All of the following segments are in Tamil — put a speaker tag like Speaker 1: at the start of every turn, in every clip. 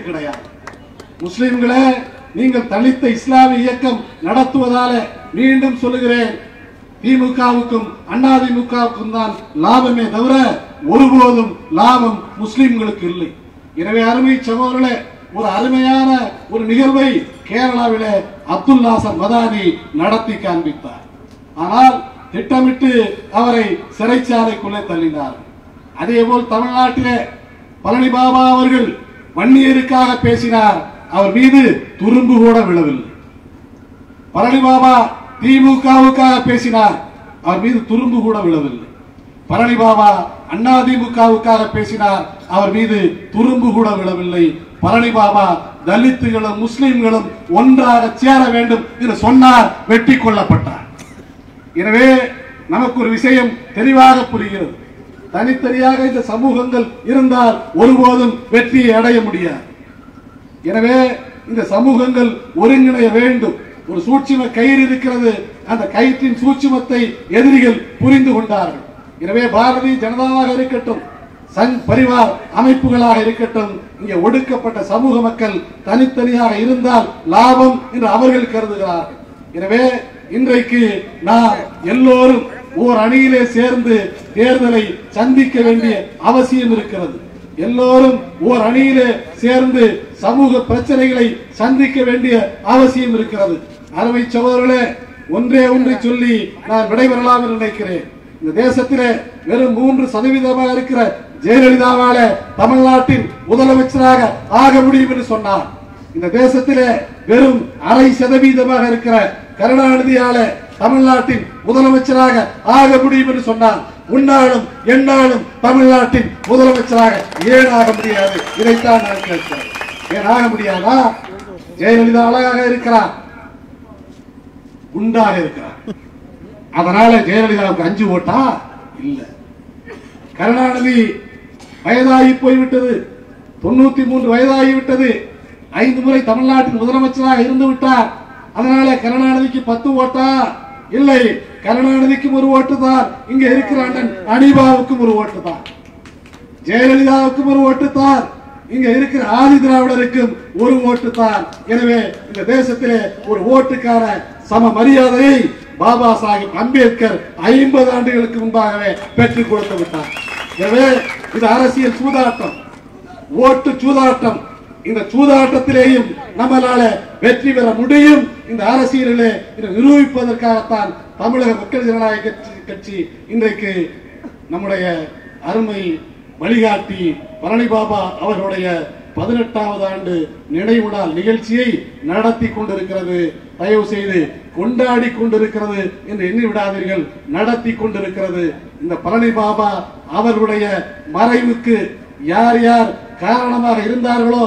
Speaker 1: கிடையாது. முஸ்லிம்களே, நீங்கள் தலித்த இஸ்லாமிய இயக்கம் நடத்துவதால மீண்டும் சொல்லுகிறேன், திமுகவுக்கும் அதிமுகவுக்கும் தான் லாபமே தவிர ஒருபோதும் லாபம் முஸ்லிம்களுக்கு இல்லை. எனவே அருமை சகோதரர்களே, ஒரு அருமையான ஒரு நிகழ்வை கேரளாவிலே அப்துல் நாசர் மதானி நடத்தி காண்பித்தார். ஆனால் திட்டமிட்டு அவரை சிறைச்சாலைக்குள்ளே தள்ளினார். அதேபோல் தமிழ்நாட்டிலே பழனி பாபா அவர்கள் வன்னியருக்காக பேசினார், அவர் மீது துரும்பு கூட விழவில்லை. பழனி பாபா திமுகவுக்காக பேசினார், அவர் மீது துரும்பு கூட விழவில்லை. பழனி பாபா அதிமுகவுக்காக பேசினார், அவர் மீது துரும்பு கூட விழவில்லை. பழனி பாபா தலித்துகளும் முஸ்லிம்களும் ஒன்றாக சேர வேண்டும் என்று சொன்னார், வெட்டி கொல்லப்பட்டார். எனவே நமக்கு ஒரு விஷயம் தெளிவாக புரிகிறது, தனித்தனியாக இந்த சமூகங்கள் இருந்தால் ஒருபோதும் வெற்றியை அடைய முடியாது. எனவே இந்த சமூகங்கள் ஒருங்கிணைய வேண்டும். ஒரு சூட்சும கயிறு இருக்கிறது, அந்த கயிற்றின் சூட்சுமத்தை எதிரிகள் புரிந்து கொண்டார்கள். எனவே பாரதிய ஜனதாவாக இருக்கட்டும், சங் பரிவார் அமைப்புகளாக இருக்கட்டும், இங்கே ஒடுக்கப்பட்ட சமூக மக்கள் தனித்தனியாக இருந்தால் லாபம் என்று அவர்கள் கருதுகிறார்கள். எனவே இன்றைக்கு நாம் எல்லோரும் ஓர் அணியிலே சேர்ந்து தேர்தலை சந்திக்க வேண்டிய அவசியம் இருக்கிறது. எல்லோரும் ஓர் அணியிலே சேர்ந்து சமூக பிரச்சனைகளை சந்திக்க வேண்டிய அவசியம் இருக்கிறது. அருமை சகோதரர்களே, ஒன்றே ஒன்றை சொல்லி நான் விடைபெறலாம் என்று நினைக்கிறேன். இந்த தேசத்திலே வெறும் 3% இருக்கிற ஜெயலலிதாவால தமிழ்நாட்டின் முதலமைச்சராக ஆக முடியும் என்று சொன்னார். இந்த தேசத்திலே வெறும் 0.5% இருக்கிற கருணாநிதியால தமிழ்நாட்டின் முதலமைச்சராக ஆக முடியும் என்று சொன்னார். உன்னாலும் என்னாலும் தமிழ்நாட்டின் முதலமைச்சராக ஏன் ஆக முடியாது? இதைத்தான் நான் கேட்கிறேன். ஏன் ஆக முடியாதா? ஜெயலலிதா அழகாக இருக்கிறார், குண்டாக இருக்கிறார், அதனால ஜெயலலிதாவுக்கு 5 ஓட்டா இல்ல. கருணாநிதி வயதாகி போய்விட்டது, 93 வயதாகிவிட்டது, 5 முறை தமிழ்நாட்டின் முதலமைச்சராக இருந்து விட்டார். அதனால கருணாநிதிக்கு 10 ஓட்டா இல்லை. கருணாநிதிக்கும் 1 ஓட்டு தான், இங்க இருக்கிற அண்ணன் அனிபாவுக்கும் 1 ஓட்டு தான், ஜெயலலிதாவுக்கும் 1 ஓட்டு தான், இங்க இருக்கிற ஆதி திராவிடருக்கும் 1 ஓட்டு தான். எனவே இந்த தேசத்திலே ஒரு ஓட்டுக்கான சம மரியாதையை பாபா சாஹிப் அம்பேத்கர் 50 ஆண்டுகளுக்கு முன்பாகவே பெற்றுக் கொடுத்து விட்டார். எனவே இது அரசியல் சூதாட்டம், ஓட்டு சூதாட்டம். இந்த சூதாட்டத்திலேயும் நம்மளால வெற்றி பெற முடியும். இந்த அரசியலிலே இதை நிரூபிப்பதற்காகத்தான் தமிழக மக்கள் ஜனநாயக கட்சி இன்றைக்கு நம்முடைய அருமை வழிகாட்டி பழனி பாபா அவர்களுடைய 18வது ஆண்டு நினைவு நாள் நிகழ்ச்சியை நடத்தி கொண்டிருக்கிறது. தயவு செய்து கொண்டாடி கொண்டிருக்கிறது என்று எண்ணி விடாதீர்கள், நடத்தி கொண்டிருக்கிறது. இந்த பழனி பாபா அவர்களுடைய மறைவுக்கு யார் யார் காரணமாக இருந்தார்களோ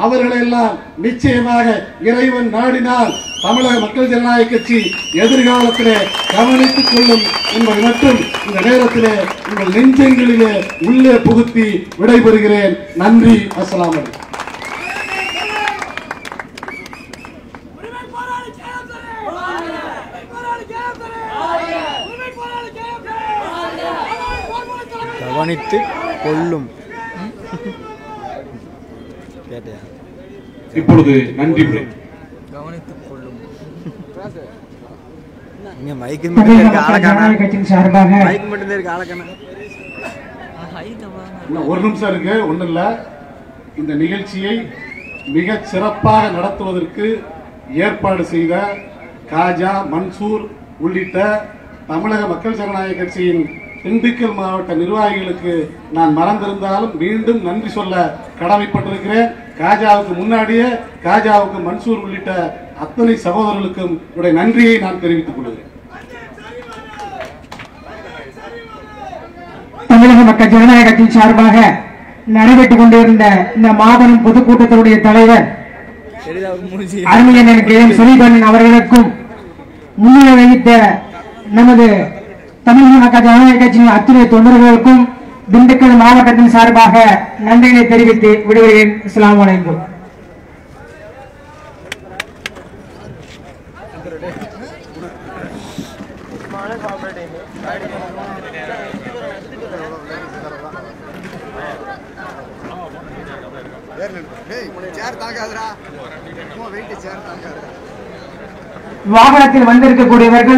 Speaker 1: அவர்களெல்லாம் நிச்சயமாக இறைவன் நாடினால் தமிழக மக்கள் ஜனநாயக கட்சி எதிர்காலத்திலே கவனித்துக் கொள்ளும் என்பதை மட்டும் இந்த நேரத்திலே உங்கள் நெஞ்சங்களிலே உள்ளே புகுத்தி விடைபெறுகிறேன். நன்றி. அஸ்ஸலாமு அலைக்கும்.
Speaker 2: கவனித்துக் கொள்ளும்.
Speaker 1: இப்பொழுது நன்றி.
Speaker 2: கவனித்துக் கொள்ளும்.
Speaker 1: ஒரு நிமிஷம் இருக்கு, ஒண்ணு இல்ல. இந்த நிகழ்ச்சியை மிக சிறப்பாக நடத்துவதற்கு ஏற்பாடு செய்த காஜா மன்சூர் உள்ளிட்ட தமிழக மக்கள் ஜனநாயக கட்சியின் திண்டுக்கல் மாவட்ட நிர்வாகிகளுக்கு நான் மறந்திருந்தாலும் மீண்டும் நன்றி சொல்ல கடமைப்பட்டிருக்கிறேன். காஜாவுக்கு முன்னாடியே காஜாவுக்கு மன்சூர் உள்ளிட்ட அத்தனை சகோதரர்களுக்கும் என்னுடைய நன்றியை நான் தெரிவித்துக் கொள்கிறேன்.
Speaker 3: தமிழக மக்கள் ஜனநாயக கட்சியின் சார்பாக நடைபெற்றுக் கொண்டிருந்த இந்த மாபெரும் பொதுக்கூட்டத்தினுடைய தலைவர் அருமையண்ணன் கே எம் சுரீகண்ணன் அவர்களுக்கும் முன்னிலை வகித்த நமது தமிழக மக்கள் ஜனநாயக கட்சியின் அத்துணை தொண்டர்களுக்கும் திண்டுக்கல் மாவட்டத்தின் சார்பாக நன்றியை தெரிவித்து விடுகிறேன். அஸ்ஸலாமு அலைக்கும். வாகனத்தில் வந்திருக்கக்கூடியவர்கள்